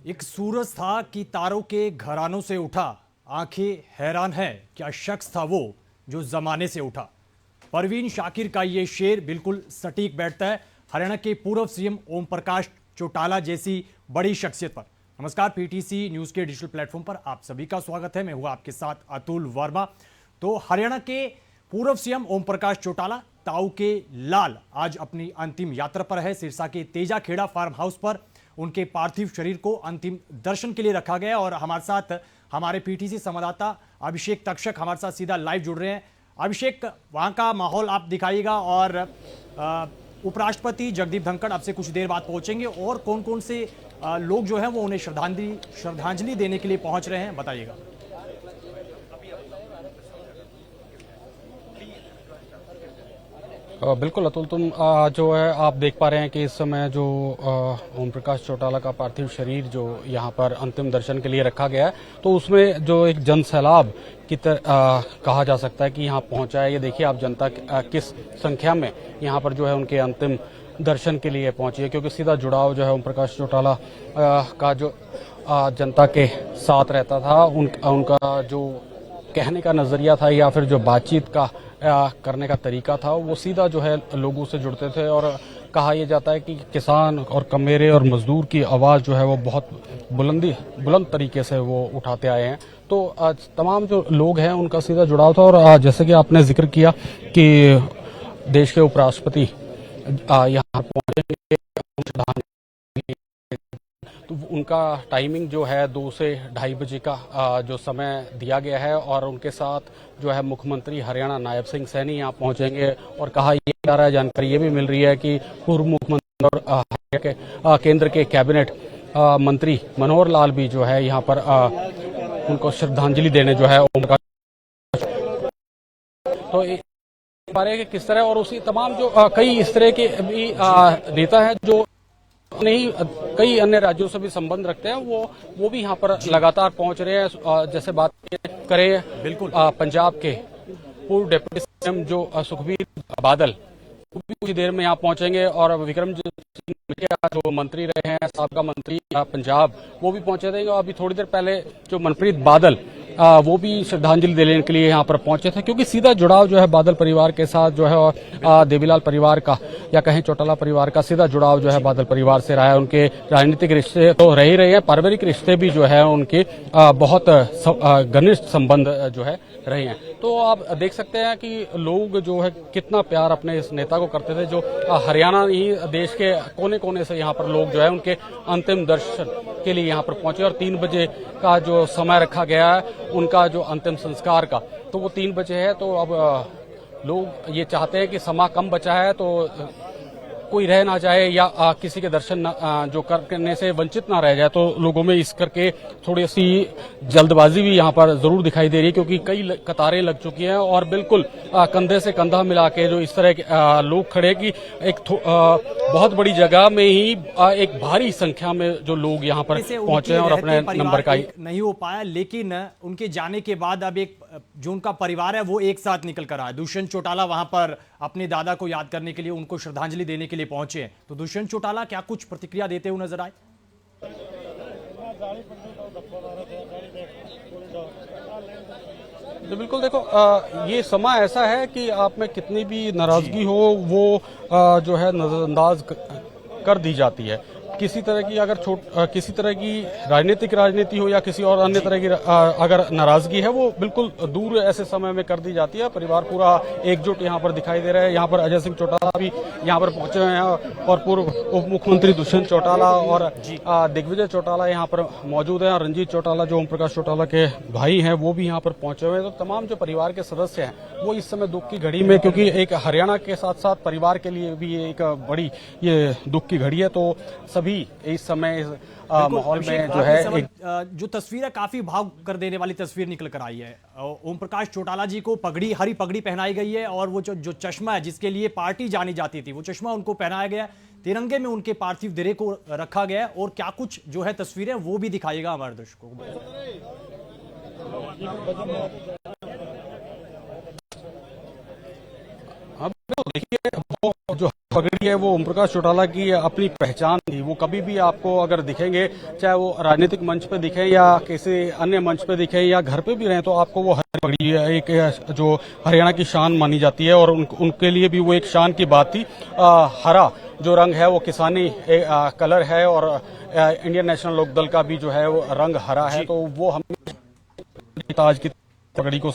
एक सूरज था कि तारों के घरानों से उठा। आंखें हैरान हैं, क्या शख्स था वो जो जमाने से उठा। परवीन शाकिर का ये शेर बिल्कुल सटीक बैठता है हरियाणा के पूर्व सीएम ओम प्रकाश चौटाला जैसी बड़ी शख्सियत पर। नमस्कार, पीटीसी न्यूज के डिजिटल प्लेटफॉर्म पर आप सभी का स्वागत है। मैं हूं आपके साथ अतुल वर्मा। तो हरियाणा के पूर्व सीएम ओम प्रकाश चौटाला ताऊ के लाल आज अपनी अंतिम यात्रा पर है। सिरसा के तेजा खेड़ा फार्म हाउस पर उनके पार्थिव शरीर को अंतिम दर्शन के लिए रखा गया और हमारे साथ हमारे पीटीसी संवाददाता अभिषेक तक्षक हमारे साथ सीधा लाइव जुड़ रहे हैं। अभिषेक, वहां का माहौल आप दिखाइएगा और उपराष्ट्रपति जगदीप धनखड़ अब से कुछ देर बाद पहुंचेंगे और कौन कौन से लोग जो हैं वो उन्हें श्रद्धांजलि देने के लिए पहुंच रहे हैं, बताइएगा। बिल्कुल अतुल, तुम जो है आप देख पा रहे हैं कि इस समय जो ओम प्रकाश चौटाला का पार्थिव शरीर जो यहाँ पर अंतिम दर्शन के लिए रखा गया है, तो उसमें जो एक जन सैलाब की कहा जा सकता है कि यहाँ पहुंचा है। ये देखिए आप, जनता किस संख्या में यहाँ पर जो है उनके अंतिम दर्शन के लिए पहुंची है, क्योंकि सीधा जुड़ाव जो है ओम प्रकाश चौटाला का जो जनता के साथ रहता था, उनका जो कहने का नजरिया था या फिर जो बातचीत का करने का तरीका था, वो सीधा जो है लोगों से जुड़ते थे। और कहा यह जाता है कि किसान और कमेरे और मजदूर की आवाज़ जो है वो बहुत बुलंद तरीके से वो उठाते आए हैं। तो तमाम जो लोग हैं उनका सीधा जुड़ाव था। और जैसे कि आपने जिक्र किया कि देश के उपराष्ट्रपति यहाँ पहुंचेंगे, तो उनका टाइमिंग जो है 2 से 2:30 बजे का जो समय दिया गया है। और उनके साथ जो है मुख्यमंत्री हरियाणा नायब सिंह सैनी यहाँ पहुंचेंगे। और कहा यह जा रहा है, जानकारी ये भी मिल रही है कि पूर्व मुख्यमंत्री और केंद्र के कैबिनेट मंत्री मनोहर लाल भी जो है यहाँ पर उनको श्रद्धांजलि देने जो है ओम प्रकाश, तो कि किस तरह। और उसी तमाम जो कई इस तरह के भी नेता है जो नहीं कई अन्य राज्यों से भी संबंध रखते हैं, वो भी यहाँ पर लगातार पहुंच रहे हैं। जैसे बात करें बिल्कुल पंजाब के पूर्व डिप्टी सीएम जो सुखबीर बादल, वो भी कुछ देर में यहाँ पहुंचेंगे। और विक्रमजीत सिंह जो मंत्री रहे हैं, साबका मंत्री पंजाब, वो भी पहुंचे थे। अभी थोड़ी देर पहले जो मनप्रीत बादल वो भी श्रद्धांजलि देने के लिए यहाँ पर पहुंचे थे, क्योंकि सीधा जुड़ाव जो है बादल परिवार के साथ जो है और देवीलाल परिवार का या कहीं चौटाला परिवार का सीधा जुड़ाव जो है बादल परिवार से रहा है। उनके राजनीतिक रिश्ते तो रह ही रहे हैं, पारिवारिक रिश्ते भी जो है उनके बहुत घनिष्ठ संबंध जो है रहे हैं। तो आप देख सकते हैं कि लोग जो है कितना प्यार अपने इस नेता को करते थे, जो हरियाणा ही देश के कोने कोने से यहाँ पर लोग जो है उनके अंतिम दर्शन के लिए यहाँ पर पहुंचे। और 3 बजे का जो समय रखा गया है उनका जो अंतिम संस्कार का, तो वो 3 बजे है। तो अब लोग ये चाहते हैं कि समय कम बचा है तो कोई रह ना जाए या किसी के दर्शन जो करने से वंचित ना रह जाए। तो लोगों में इस करके थोड़ी सी जल्दबाजी भी यहाँ पर जरूर दिखाई दे रही है, क्योंकि कई कतारें लग चुकी हैं और बिल्कुल कंधे से कंधा मिला के जो इस तरह के लोग खड़े कि एक बहुत बड़ी जगह में ही एक भारी संख्या में जो लोग यहाँ पर पहुंचे हैं और अपने नंबर का नहीं हो पाया। लेकिन उनके जाने के बाद अब एक जो उनका परिवार है वो एक साथ निकल कर आया। दुष्यंत चौटाला वहां पर अपने दादा को याद करने के लिए, उनको श्रद्धांजलि देने के लिए पहुंचे हैं। तो दुष्यंत चौटाला क्या कुछ प्रतिक्रिया देते हुए नजर आए? तो बिल्कुल देखो, ये समय ऐसा है कि आप में कितनी भी नाराजगी हो वो जो है नजरअंदाज कर दी जाती है। किसी तरह की अगर किसी तरह की राजनीति हो या किसी और अन्य तरह की अगर नाराजगी है, वो बिल्कुल दूर ऐसे समय में कर दी जाती है। परिवार पूरा एकजुट यहाँ पर दिखाई दे रहा है। यहाँ पर अजय सिंह चौटाला भी यहाँ पर पहुंचे हुए हैं और पूर्व उप मुख्यमंत्री दुष्यंत चौटाला और दिग्विजय चौटाला यहाँ पर मौजूद हैं। रंजीत चौटाला जो ओम प्रकाश चौटाला के भाई हैं, वो भी यहाँ पर पहुंचे हुए हैं। तो तमाम जो परिवार के सदस्य हैं वो इस समय दुख की घड़ी में, क्योंकि एक हरियाणा के साथ साथ परिवार के लिए भी एक बड़ी ये दुख की घड़ी है, तो सभी इस समय माहौल में जो है जो तस्वीर है काफी भाव कर देने वाली तस्वीर निकल कर आई है। ओम प्रकाश चौटाला जी को पगड़ी, हरी पगड़ी पहनाई गई है और वो जो चश्मा है जिसके लिए पार्टी जानी जाती थी, वो चश्मा उनको पहनाया गया। तिरंगे में उनके पार्थिव देह को रखा गया है और क्या कुछ जो है तस्वीरें वो भी दिखाइएगा हमारे दर्शकों को। देखिए, वो जो पगड़ी है वो ओम प्रकाश चौटाला की अपनी पहचान थी। वो कभी भी आपको अगर दिखेंगे, चाहे वो राजनीतिक मंच पे दिखे या किसी अन्य मंच पे दिखे या घर पे भी रहें, तो आपको वो हरी पगड़ी एक जो हरियाणा की शान मानी जाती है और उनके लिए भी वो एक शान की बात थी। हरा जो रंग है वो किसानी कलर है और इंडियन नेशनल लोकदल का भी जो है वो रंग हरा है, तो वो हम ताज की पगड़ी को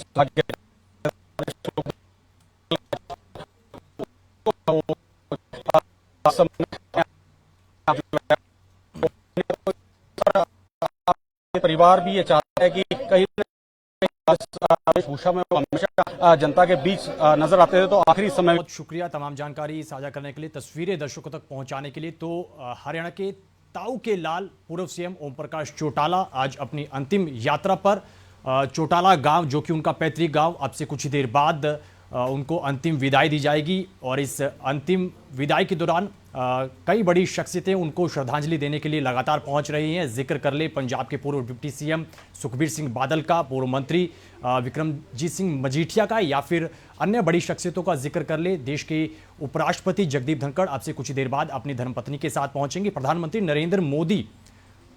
परिवार भी ये चाहता है कि कहीं वेशभूषा में वो हमेशा जनता के बीच नजर आते थे। तो आखिरी समय बहुत शुक्रिया तमाम जानकारी साझा करने के लिए, तस्वीरें दर्शकों तक पहुंचाने के लिए। तो हरियाणा के ताऊ के लाल पूर्व सीएम ओम प्रकाश चौटाला आज अपनी अंतिम यात्रा पर चौटाला गांव, जो कि उनका पैतृक गांव, अब से कुछ ही देर बाद उनको अंतिम विदाई दी जाएगी। और इस अंतिम विदाई के दौरान कई बड़ी शख्सियतें उनको श्रद्धांजलि देने के लिए लगातार पहुंच रही हैं। जिक्र कर ले पंजाब के पूर्व डिप्टी सीएम सुखबीर सिंह बादल का, पूर्व मंत्री विक्रमजीत सिंह मजीठिया का, या फिर अन्य बड़ी शख्सियतों का जिक्र कर ले, देश के उपराष्ट्रपति जगदीप धनखड़ अब से कुछ ही देर बाद अपनी धर्मपत्नी के साथ पहुंचेंगे। प्रधानमंत्री नरेंद्र मोदी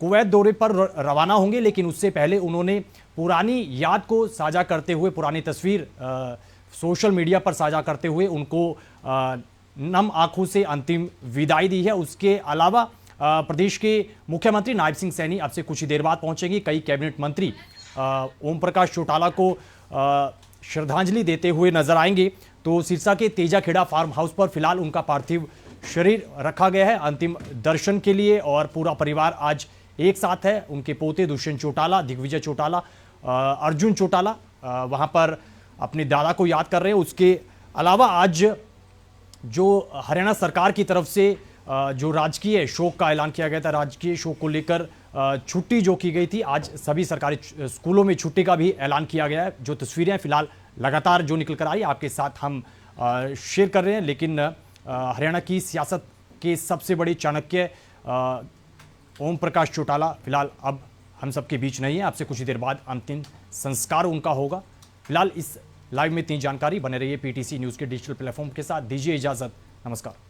कुवैत दौरे पर रवाना होंगे, लेकिन उससे पहले उन्होंने पुरानी याद को साझा करते हुए, पुरानी तस्वीर सोशल मीडिया पर साझा करते हुए उनको नम आंखों से अंतिम विदाई दी है। उसके अलावा प्रदेश के मुख्यमंत्री नायब सिंह सैनी अब से कुछ ही देर बाद पहुंचेंगे। कई कैबिनेट मंत्री ओम प्रकाश चौटाला को श्रद्धांजलि देते हुए नजर आएंगे। तो सिरसा के तेजाखेड़ा फार्म हाउस पर फिलहाल उनका पार्थिव शरीर रखा गया है अंतिम दर्शन के लिए, और पूरा परिवार आज एक साथ है। उनके पोते दुष्यंत चौटाला, दिग्विजय चौटाला, अर्जुन चौटाला वहां पर अपने दादा को याद कर रहे हैं। उसके अलावा आज जो हरियाणा सरकार की तरफ से जो राजकीय शोक का ऐलान किया गया था, राजकीय शोक को लेकर छुट्टी जो की गई थी, आज सभी सरकारी स्कूलों में छुट्टी का भी ऐलान किया गया है। जो तस्वीरें फिलहाल लगातार जो निकल कर आई आपके साथ हम शेयर कर रहे हैं। लेकिन हरियाणा की सियासत के सबसे बड़े चाणक्य ओम प्रकाश चौटाला फिलहाल अब हम सबके बीच नहीं है। आपसे कुछ ही देर बाद अंतिम संस्कार उनका होगा। फिलहाल इस लाइव में इतनी जानकारी। बने रहिए पीटीसी न्यूज़ के डिजिटल प्लेटफॉर्म के साथ। दीजिए इजाज़त, नमस्कार।